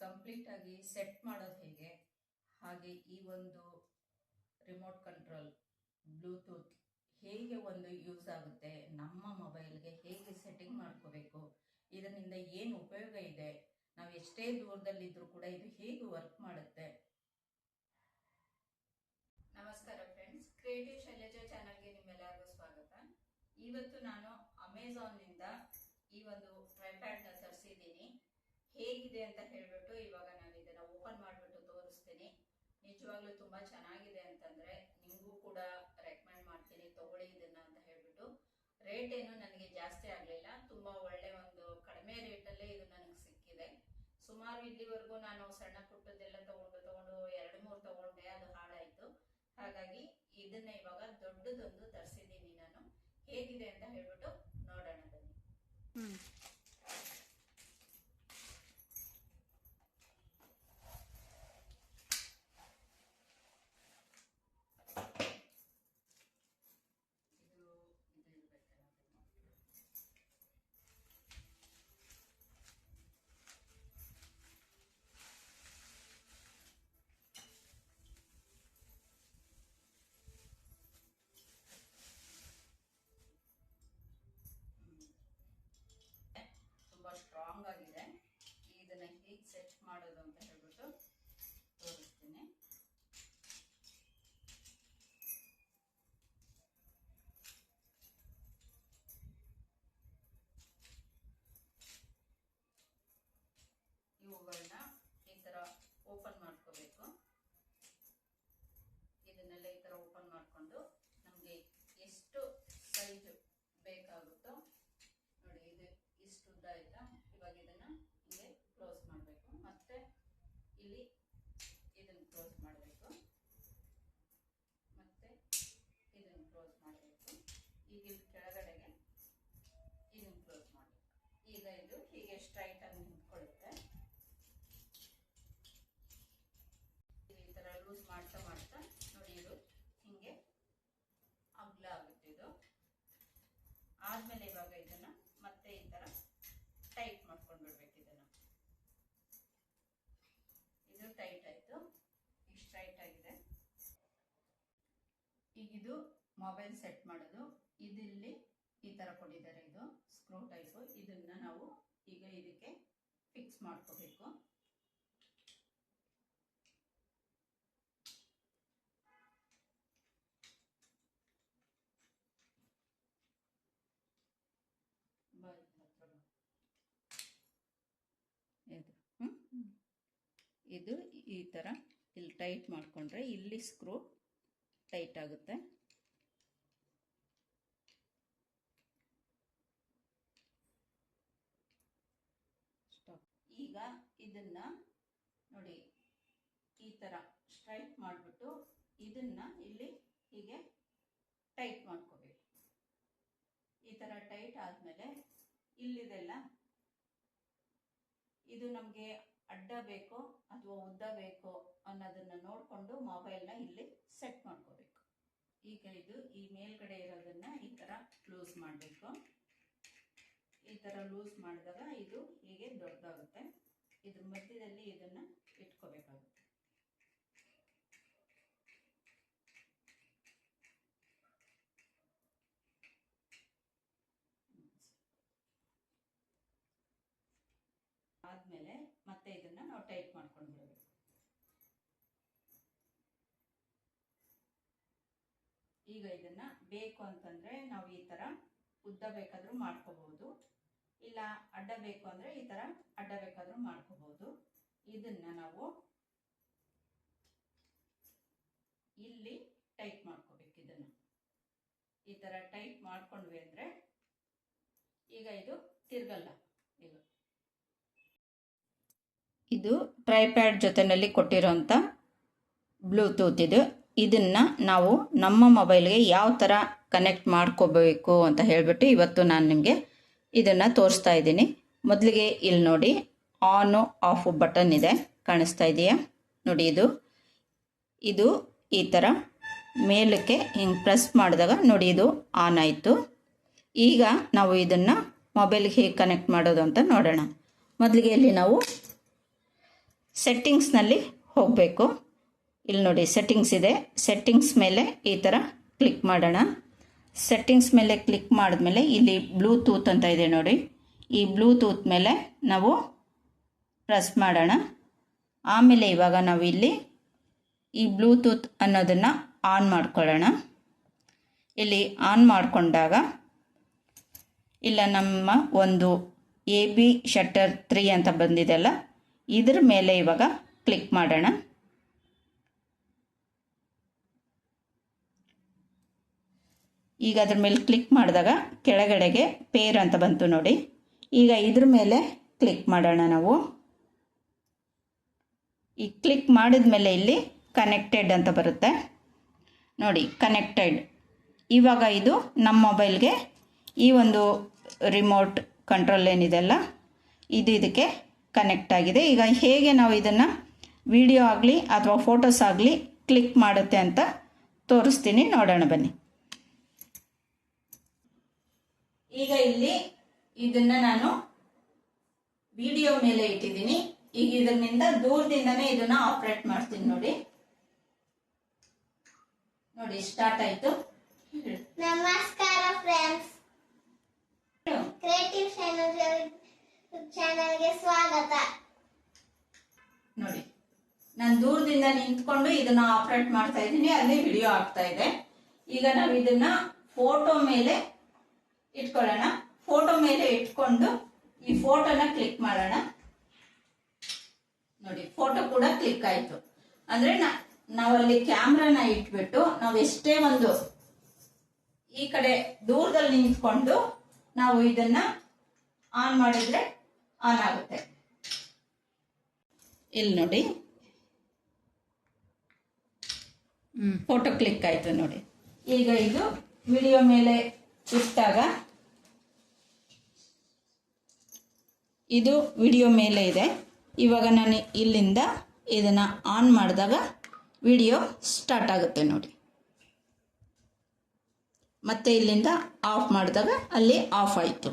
Complete ಆಗಿ set ಮಾಡೋದು ಹೇಗೆ, ಹಾಗೆ ಈ ಒಂದು ರಿಮೋಟ್ ಕಂಟ್ರೋಲ್ ಬ್ಲೂಟೂತ್ ಹೇಗೆ ಒಂದು ಯೂಸ್ ಆಗುತ್ತೆ, ನಮ್ಮ ಮೊಬೈಲ್ಗೆ ಹೇಗೆ ಸೆಟ್ಟಿಂಗ್ ಮಾಡ್ಕೋಬೇಕು, ಇದರಿಂದ ಏನು ಉಪಯೋಗ ಇದೆ, ನಾವು ಎಷ್ಟೇ ದೂರದಲ್ಲಿದ್ದರೂ ಕೂಡ ಇದು ಹೇಗೆ ವರ್ಕ್ ಮಾಡುತ್ತೆ. ನಮಸ್ಕಾರ ಫ್ರೆಂಡ್ಸ್, ಕ್ರಿಯೇಟಿವ್ ಶೈಲಜಾ ಚಾನಲ್ಗೆ ನಿಮ್ಮೆಲ್ಲರಿಗೂ ಸ್ವಾಗತ. ಇವತ್ತು ನಾನು ಅಮೆಝಾನ್ನಿಂದ ಈ ಒಂದು ಟ್ರೈಪ್ಯಾಡ್ನ ತರಿಸಿದ್ದೀನಿ. ಹೇಗಿದೆ ಅಂತ ಹೇಳ್ಬಿಟ್ಟು ಇವಾಗ ನಾನು ಇದನ್ನು ಓಪನ್ ಮಾಡಿಬಿಟ್ಟು ತೋರಿಸ್ತೀನಿ. ನಿಜವಾಗ್ಲೂ ತುಂಬ ಚೆನ್ನಾಗಿದೆ ಅಂತಂದರೆ ನಿಮಗೂ ಕೂಡ ರೆಕಮೆಂಡ್ ಮಾಡ್ತೀನಿ, ತಗೊಳ್ಳಿ ಇದನ್ನು ಅಂತ ಹೇಳ್ಬಿಟ್ಟು. ರೇಟ್ ಏನು ನನಗೆ ಜಾಸ್ತಿ ಆಗಲಿಲ್ಲ, ತುಂಬ ಒಳ್ಳೆ ಒಂದು ಕಡಿಮೆ ರೇಟಲ್ಲೇ ಇದು ನನಗೆ ಸಿಕ್ಕಿದೆ. ಸುಮಾರು ಇಲ್ಲಿವರೆಗೂ ನಾನು ಸಣ್ಣ ಪುಟ್ಟದ್ದೆಲ್ಲ ತಗೊಂಡು 2-3 ತಗೊಂಡೆ, ಅದು ಹಾಳಾಯಿತು. ಹಾಗಾಗಿ ಇದನ್ನ ಇವಾಗ ದೊಡ್ಡದೊಂದು ತರಿಸಿದ್ದೀನಿ ನಾನು. ಹೇಗಿದೆ ಅಂತ ಹೇಳ್ಬಿಟ್ಟು ನೋಡೋಣ ಬನ್ನಿ. ತುಂಬ ಸ್ಟ್ರಾಂಗ್ ಆಗಿದೆ. ಇದನ್ನ ಹೇಗೆ ಸೆಟ್ ಮಾಡೋದು ಅಂತ ಹೇಳ್ಬಿಟ್ಟು ತೋರಿಸ್ತೀನಿ. ಇವುಗಳನ್ನ ಈ ತರ ಓಪನ್ ಮಾಡ್ಕೋಬೇಕು. ಇದನ್ನೆಲ್ಲ ಈ ತರ ಓಪನ್ ಮಾಡ್ಕೊಂಡು ನಮಗೆ ಎಷ್ಟು ಸೈಜ್ ಬೇಕಾಗುತ್ತೋ ನೋಡಿ, ಇದು ಇಷ್ಟು ಉದ್ದ ಆಯ್ತಾ. ಇವಾಗ ಇದನ್ನ ಹಿಂಗೆ ಕ್ಲೋಸ್ ಮಾಡಬೇಕು, ಮತ್ತೆ ಇಲ್ಲಿ ಇದನ್ನ ಕ್ಲೋಸ್ ಮಾಡಬೇಕು, ಮತ್ತೆ ಇದನ್ನ ಕ್ಲೋಸ್ ಮಾಡಬೇಕು. ಈಗ ಇಲ್ಲಿ ಕೆಳಗಡೆಗೆ ಇದನ್ನ ಕ್ಲೋಸ್ ಮಾಡಬೇಕು. ಈಗ ಇದು ಹೀಗೆ ಸ್ಟ್ರೈಟ್ ಆಗಿ ನಿಂತ್ಕೊಳ್ಳುತ್ತೆ. ಈ ತರ ಲೂಸ್ ಮಾಡ್ತಾ ಮಾಡ್ತಾ ನೋಡಿ, ಇದು ಹಿಂಗೆ ಅಗಲ ಆಗುತ್ತೆ. ಇದು ಆದ್ಮೇಲೆ ಇವಾಗ ಇದನ್ನ ಮತ್ತೆ ಈ ತರ ಟೈಟ್ ಮಾಡ್ಕೊಂಡು ಬಿಡ್ಬೇಕು. ಇದು ಟೈಟ್ ಆಯ್ತು, ಇಷ್ಟು ಟೈಟ್ ಆಗಿದೆ. ಈಗ ಇದು ಮೊಬೈಲ್ ಸೆಟ್ ಮಾಡೋದು. ಇದಿಲ್ಲಿ ಈ ತರ ಕೊಟ್ಟಿದ್ದಾರೆ, ಇದು ಸ್ಕ್ರೂ ಟೈಪ್. ಇದನ್ನ ನಾವು ಈಗ ಇದಕ್ಕೆ ಫಿಕ್ಸ್ ಮಾಡ್ಕೋಬೇಕು. ಇದು ಈ ತರ ಇಲ್ಲಿ ಟೈಟ್ ಮಾಡ್ಕೊಂಡ್ರೆ ಇಲ್ಲಿ ಸ್ಕ್ರೂ ಟೈಟ್ ಆಗುತ್ತೆ. ಈಗ ಇದನ್ನ ನೋಡಿ, ಈ ತರ ಸ್ಟ್ರೈಟ್ ಮಾಡಿಬಿಟ್ಟು ಇದನ್ನ ಇಲ್ಲಿ ಹೀಗೆ ಟೈಟ್ ಮಾಡ್ಕೋಬೇಕು. ಈ ತರ ಟೈಟ್ ಆದ್ಮೇಲೆ ಇಲ್ಲಿದೆಲ್ಲ ಇದು ನಮಗೆ ಅಡ್ಡ ಬೇಕೋ ಅಥವಾ ಉದ್ದ ಬೇಕೋ ಅನ್ನೋದನ್ನ ನೋಡಿಕೊಂಡು ಮೊಬೈಲ್ನ ಇಲ್ಲಿ ಸೆಟ್ ಮಾಡ್ಕೋಬೇಕು. ಈಗ ಇದು ಈ ಮೇಲ್ಗಡೆ ಇರೋದನ್ನ ಈ ತರ ಲೂಸ್ ಮಾಡಬೇಕು. ಈ ತರ ಲೂಸ್ ಮಾಡಿದಾಗ ಇದು ಹೀಗೆ ದೊಡ್ಡದಾಗುತ್ತೆ. ಇದ್ರ ಮಧ್ಯದಲ್ಲಿ ಇದನ್ನ ಇಟ್ಕೋಬೇಕಾಗುತ್ತೆ. ಆದ್ಮೇಲೆ ಮತ್ತೆ ಇದನ್ನ ನಾವು ಟೈಟ್ ಮಾಡ್ಕೊಂಡು ಬಿಡಬೇಕು. ಈಗ ಇದನ್ನ ಬೇಕು ಅಂತಂದ್ರೆ ನಾವು ಈ ತರ ಉದ್ದ ಬೇಕಾದ್ರೂ ಮಾಡ್ಕೋಬಹುದು, ಇಲ್ಲ ಅಡ್ಡ ಬೇಕು ಅಂದ್ರೆ ಈ ತರ ಅಡ್ಡ ಬೇಕಾದ್ರೂ ಮಾಡ್ಕೋಬಹುದು. ಇದನ್ನ ನಾವು ಇಲ್ಲಿ ಟೈಟ್ ಮಾಡ್ಕೋಬೇಕು. ಇದನ್ನ ಈ ತರ ಟೈಟ್ ಮಾಡ್ಕೊಂಡ್ವಿ ಅಂದ್ರೆ ಈಗ ಇದು ತಿರ್ಗಲ್ಲ. ಇದು ಟ್ರೈಪ್ಯಾಡ್ ಜೊತೆಯಲ್ಲಿ ಕೊಟ್ಟಿರೋಂಥ ಬ್ಲೂಟೂತ್. ಇದನ್ನು ನಾವು ನಮ್ಮ ಮೊಬೈಲ್ಗೆ ಯಾವ ಥರ ಕನೆಕ್ಟ್ ಮಾಡ್ಕೋಬೇಕು ಅಂತ ಹೇಳಿಬಿಟ್ಟು ಇವತ್ತು ನಾನು ನಿಮಗೆ ಇದನ್ನು ತೋರಿಸ್ತಾ ಇದ್ದೀನಿ. ಮೊದಲಿಗೆ ಇಲ್ಲಿ ನೋಡಿ, ಆನು ಆಫ್ ಬಟನ್ ಇದೆ, ಕಾಣಿಸ್ತಾ ಇದೆಯಾ ನೋಡಿ. ಇದು ಈ ಥರ ಮೇಲಕ್ಕೆ ಹಿಂಗೆ ಪ್ರೆಸ್ ಮಾಡಿದಾಗ ನೋಡಿ ಇದು ಆನ್ ಆಯಿತು. ಈಗ ನಾವು ಇದನ್ನು ಮೊಬೈಲ್ಗೆ ಹೇಗೆ ಕನೆಕ್ಟ್ ಮಾಡೋದು ಅಂತ ನೋಡೋಣ. ಮೊದಲಿಗೆ ಇಲ್ಲಿ ನಾವು ಸೆಟ್ಟಿಂಗ್ಸ್ನಲ್ಲಿ ಹೋಗಬೇಕು. ಇಲ್ಲಿ ನೋಡಿ ಸೆಟ್ಟಿಂಗ್ಸ್ ಇದೆ. ಸೆಟ್ಟಿಂಗ್ಸ್ ಮೇಲೆ ಈ ಥರ ಕ್ಲಿಕ್ ಮಾಡೋಣ. ಸೆಟ್ಟಿಂಗ್ಸ್ ಮೇಲೆ ಕ್ಲಿಕ್ ಮಾಡಿದ್ಮೇಲೆ ಇಲ್ಲಿ ಬ್ಲೂಟೂತ್ ಅಂತ ಇದೆ ನೋಡಿ. ಈ ಬ್ಲೂಟೂತ್ ಮೇಲೆ ನಾವು ಪ್ರೆಸ್ ಮಾಡೋಣ. ಆಮೇಲೆ ಇವಾಗ ನಾವು ಇಲ್ಲಿ ಈ ಬ್ಲೂಟೂತ್ ಅನ್ನೋದನ್ನು ಆನ್ ಮಾಡ್ಕೊಳ್ಳೋಣ. ಇಲ್ಲಿ ಆನ್ ಮಾಡಿಕೊಂಡಾಗ ಇಲ್ಲ ನಮ್ಮ ಒಂದು AB ಶಟ್ಟರ್ 3 ಅಂತ ಬಂದಿದೆಯಲ್ಲ, ಇದ್ರ ಮೇಲೆ ಇವಾಗ ಕ್ಲಿಕ್ ಮಾಡೋಣ. ಈಗ ಅದ್ರ ಮೇಲೆ ಕ್ಲಿಕ್ ಮಾಡಿದಾಗ ಕೆಳಗಡೆಗೆ ಪೇರ್ ಅಂತ ಬಂತು ನೋಡಿ. ಈಗ ಇದ್ರ ಮೇಲೆ ಕ್ಲಿಕ್ ಮಾಡೋಣ ನಾವು. ಈ ಕ್ಲಿಕ್ ಮಾಡಿದ ಮೇಲೆ ಇಲ್ಲಿ ಕನೆಕ್ಟೆಡ್ ಅಂತ ಬರುತ್ತೆ ನೋಡಿ, ಕನೆಕ್ಟೆಡ್. ಇವಾಗ ಇದು ನಮ್ಮ ಮೊಬೈಲ್ಗೆ ಈ ಒಂದು ರಿಮೋಟ್ ಕಂಟ್ರೋಲ್ ಏನಿದೆಲ್ಲ ಇದು ಇದಕ್ಕೆ ಕನೆಕ್ಟ್ ಆಗಿದೆ. ಈಗ ಹೇಗೆ ನಾವು ಇದನ್ನು ವಿಡಿಯೋ ಆಗಲಿ ಅಥವಾ ಫೋಟೋಸ್ ಆಗಲಿ ಕ್ಲಿಕ್ ಮಾಡುತ್ತೆ ಅಂತ ತೋರಿಸ್ತೀನಿ, ನೋಡೋಣ ಬನ್ನಿ. ಈಗ ಇಲ್ಲಿ ಇದನ್ನು ನಾನು ವಿಡಿಯೋ ಮೇಲೆ ಇಟ್ಟಿದ್ದೀನಿ. ಈಗ ಇದರಿಂದ ದೂರದಿಂದನೇ ಇದನ್ನ ಆಪರೇಟ್ ಮಾಡ್ತೀನಿ ನೋಡಿ. ನೋಡಿ ಸ್ಟಾರ್ಟ್ ಆಯ್ತು. ನಮಸ್ಕಾರ ಫ್ರೆಂಡ್ಸ್, ಕ್ರಿಯೇಟಿವ್ ಚಾನೆಲ್ಗೆ ಸ್ವಾಗತ. ನೋಡಿ ನಾನು ದೂರದಿಂದ ನಿಂತ್ಕೊಂಡು ಇದನ್ನ ಆಪರೇಟ್ ಮಾಡ್ತಾ ಇದ್ದೀನಿ, ಅಲ್ಲಿ ವಿಡಿಯೋ ಆಗ್ತಾ ಇದೆ. ಈಗ ನಾವು ಇದನ್ನ ಫೋಟೋ ಮೇಲೆ ಇಟ್ಕೊಳ್ಳೋಣ. ಫೋಟೋ ಮೇಲೆ ಇಟ್ಕೊಂಡು ಈ ಫೋಟೋನ ಕ್ಲಿಕ್ ಮಾಡೋಣ. ನೋಡಿ ಫೋಟೋ ಕೂಡ ಕ್ಲಿಕ್ ಆಯ್ತು. ಅಂದ್ರೆ ನಾವಲ್ಲಿ ಕ್ಯಾಮ್ರಾನ ಇಟ್ಬಿಟ್ಟು ನಾವು ಎಷ್ಟೇ ಒಂದು ಈ ಕಡೆ ದೂರದಲ್ಲಿ ನಿಂತ್ಕೊಂಡು ನಾವು ಇದನ್ನ ಆನ್ ಮಾಡಿದ್ರೆ ಆನ್ ಆಗುತ್ತೆ. ಇಲ್ಲಿ ನೋಡಿ ಫೋಟೋ ಕ್ಲಿಕ್ ಆಯ್ತು ನೋಡಿ. ಈಗ ಇದು ವಿಡಿಯೋ ಮೇಲೆ ಇಟ್ಟಾಗ ಇದು ವಿಡಿಯೋ ಮೇಲೆ ಇದೆ. ಇವಾಗ ನಾನು ಇಲ್ಲಿಂದ ಇದನ್ನು ಆನ್ ಮಾಡಿದಾಗ ವಿಡಿಯೋ ಸ್ಟಾರ್ಟ್ ಆಗುತ್ತೆ ನೋಡಿ. ಮತ್ತೆ ಇಲ್ಲಿಂದ ಆಫ್ ಮಾಡಿದಾಗ ಅಲ್ಲಿ ಆಫ್ ಆಯಿತು.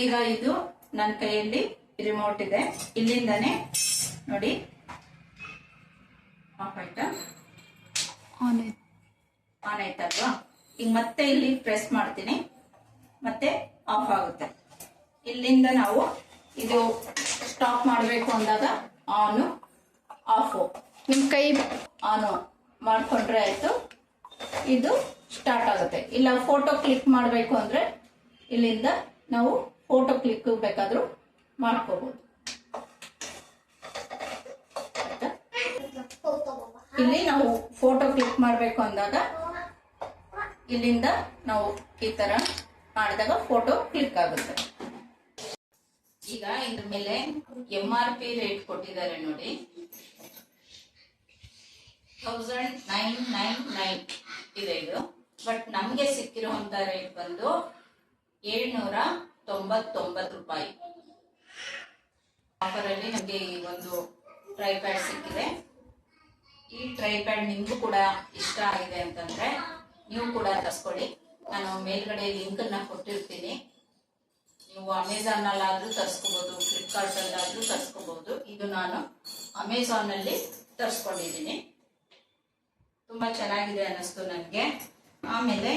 ಈಗ ಇದು ನನ್ನ ಕೈಯಲ್ಲಿ ರಿಮೋಟ್ ಇದೆ, ಇಲ್ಲಿಂದಾನೆ ನೋಡಿ ಆಫ್ ಆಯ್ತಾ, ಆನ್ ಆಯ್ತಲ್ವಾ. ಈಗ ಮತ್ತೆ ಇಲ್ಲಿ ಪ್ರೆಸ್ ಮಾಡ್ತೀನಿ, ಮತ್ತೆ ಆಫ್ ಆಗುತ್ತೆ. ಇಲ್ಲಿಂದ ನಾವು ಇದು ಸ್ಟಾಪ್ ಮಾಡಬೇಕು ಅಂದಾಗ ಆನು ಆಫು ನಿಮ್ಮ ಕೈ ಆನು ಮಾಡಿಕೊಂಡ್ರೆ ಆಯಿತು, ಇದು ಸ್ಟಾರ್ಟ್ ಆಗುತ್ತೆ. ಇಲ್ಲ ಫೋಟೋ ಕ್ಲಿಕ್ ಮಾಡಬೇಕು ಅಂದರೆ ಇಲ್ಲಿಂದ ನಾವು ಫೋಟೋ ಕ್ಲಿಕ್ ಬೇಕಾದರೂ ಮಾಡ್ಕೋಬಹುದು. ಇಲ್ಲಿ ನಾವು ಫೋಟೋ ಕ್ಲಿಕ್ ಮಾಡಬೇಕು ಅಂದಾಗ ಇಲ್ಲಿಂದ ನಾವು ಈ ತರ ಮಾಡಿದಾಗ ಫೋಟೋ ಕ್ಲಿಕ್ ಆಗುತ್ತೆ. ಈಗ ಇದ್ರ ಮೇಲೆ MRP ರೇಟ್ ಕೊಟ್ಟಿದ್ದಾರೆ ನೋಡಿ, 1999 ಇದೆ ಇದು. ಬಟ್ ನಮ್ಗೆ ಸಿಕ್ಕಿರುವಂತ ರೇಟ್ ಬಂದು 799 ರೂಪಾಯಿ. ಆಫರ್ ಅಲ್ಲಿ ನಮ್ಗೆ ಈ ಒಂದು ಟ್ರೈಪ್ಯಾಡ್ ಸಿಕ್ಕಿದೆ. ಈ ಟ್ರೈಪ್ಯಾಡ್ ನಿಮ್ಗೂ ಕೂಡ ಇಷ್ಟ ಆಗಿದೆ ಅಂತಂದ್ರೆ ನೀವು ಕೂಡ ತರಿಸ್ಕೊಳ್ಳಿ. ನಾನು ಮೇಲ್ಗಡೆ ಲಿಂಕ್ ಅನ್ನ ಕೊಟ್ಟಿರ್ತೀನಿ. ನೀವು ಅಮೆಝಾನ್ ಅಲ್ಲಾದ್ರೂ ತರಿಸ್ಕೋಬಹುದು, ಫ್ಲಿಪ್ಕಾರ್ಟ್ ಅಲ್ಲಾದ್ರೂ ತರಿಸ್ಕೋಬಹುದು. ಇದು ನಾನು ಅಮೆಝಾನ್ ಅಲ್ಲಿ ತರಿಸ್ಕೊಂಡಿದ್ದೀನಿ. ತುಂಬಾ ಚೆನ್ನಾಗಿದೆ ಅನ್ನಿಸ್ತು ನನಗೆ. ಆಮೇಲೆ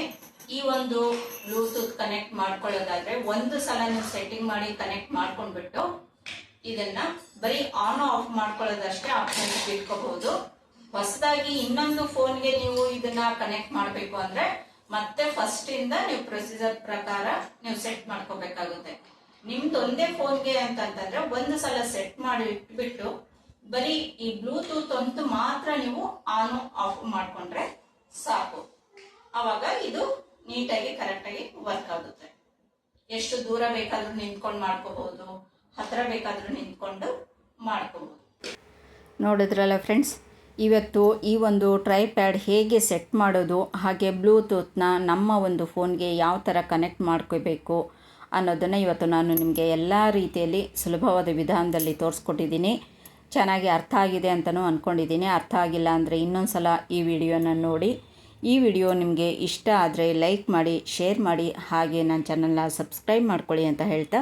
ಈ ಒಂದು ಬ್ಲೂಟೂತ್ ಕನೆಕ್ಟ್ ಮಾಡ್ಕೊಳ್ಳೋದಾದ್ರೆ ಒಂದು ಸಲ ನೀವು ಸೆಟ್ಟಿಂಗ್ ಮಾಡಿ ಕನೆಕ್ಟ್ ಮಾಡ್ಕೊಂಡ್ಬಿಟ್ಟು ಇದನ್ನ ಬರೀ ಆನ್ ಆಫ್ ಮಾಡ್ಕೊಳ್ಳೋದಷ್ಟೇ ಆಪ್ಷನ್ ಇಟ್ಕೋಬಹುದು. ಹೊಸದಾಗಿ ಇನ್ನೊಂದು ಫೋನ್ಗೆ ನೀವು ಇದನ್ನ ಕನೆಕ್ಟ್ ಮಾಡಬೇಕು ಅಂದ್ರೆ ಮತ್ತೆ ಫಸ್ಟ್ ಇಂದ ನೀವು ಪ್ರೊಸೀಜರ್ ಪ್ರಕಾರ ನೀವು ಸೆಟ್ ಮಾಡ್ಕೋಬೇಕಾಗುತ್ತೆ. ನಿಮ್ದು ಒಂದೇ ಫೋನ್ಗೆ ಅಂತಂದ್ರೆ ಒಂದು ಸಲ ಸೆಟ್ ಮಾಡಿ ಇಟ್ಬಿಟ್ಟು ಬರೀ ಈ ಬ್ಲೂಟೂತ್ ಅಂತೂ ಮಾತ್ರ ನೀವು ಆನ್ ಆಫ್ ಮಾಡ್ಕೊಂಡ್ರೆ ಸಾಕು. ಅವಾಗ ಇದು ನೀಟಾಗಿ ಕರೆಕ್ಟಾಗಿ ವರ್ಕ್ ಆಗುತ್ತೆ. ಎಷ್ಟು ದೂರ ಬೇಕಾದ್ರೂ ನಿಂತ್ಕೊಂಡು ಮಾಡ್ಕೋಬಹುದು, ಹತ್ರ ಬೇಕಾದ್ರೂ ನಿಂತ್ಕೊಂಡು ಮಾಡ್ಕೋಬಹುದು. ನೋಡಿದ್ರಲ್ಲ ಫ್ರೆಂಡ್ಸ್, ಇವತ್ತು ಈ ಒಂದು ಟ್ರೈಪ್ಯಾಡ್ ಹೇಗೆ ಸೆಟ್ ಮಾಡೋದು, ಹಾಗೆ ಬ್ಲೂಟೂತ್ನ ನಮ್ಮ ಒಂದು ಫೋನ್ಗೆ ಯಾವ ಥರ ಕನೆಕ್ಟ್ ಮಾಡ್ಕೋಬೇಕು ಅನ್ನೋದನ್ನು ಇವತ್ತು ನಾನು ನಿಮಗೆ ಎಲ್ಲ ರೀತಿಯಲ್ಲಿ ಸುಲಭವಾದ ವಿಧಾನದಲ್ಲಿ ತೋರಿಸ್ಕೊಟ್ಟಿದ್ದೀನಿ. ಚೆನ್ನಾಗಿ ಅರ್ಥ ಆಗಿದೆ ಅಂತಲೂ ಅಂದ್ಕೊಂಡಿದ್ದೀನಿ. ಅರ್ಥ ಆಗಿಲ್ಲ ಅಂದರೆ ಇನ್ನೊಂದು ಸಲ ಈ ವಿಡಿಯೋನ ನೋಡಿ. ಈ ವಿಡಿಯೋ ನಿಮಗೆ ಇಷ್ಟ ಆದರೆ ಲೈಕ್ ಮಾಡಿ, ಶೇರ್ ಮಾಡಿ, ಹಾಗೆ ನನ್ನ ಚಾನಲ್ನ ಸಬ್ಸ್ಕ್ರೈಬ್ ಮಾಡ್ಕೊಳ್ಳಿ ಅಂತ ಹೇಳ್ತಾ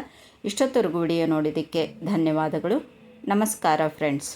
ಇಷ್ಟೊತ್ತವರೆಗೂ ವಿಡಿಯೋ ನೋಡಿದ್ದಕ್ಕೆ ಧನ್ಯವಾದಗಳು. ನಮಸ್ಕಾರ ಫ್ರೆಂಡ್ಸ್.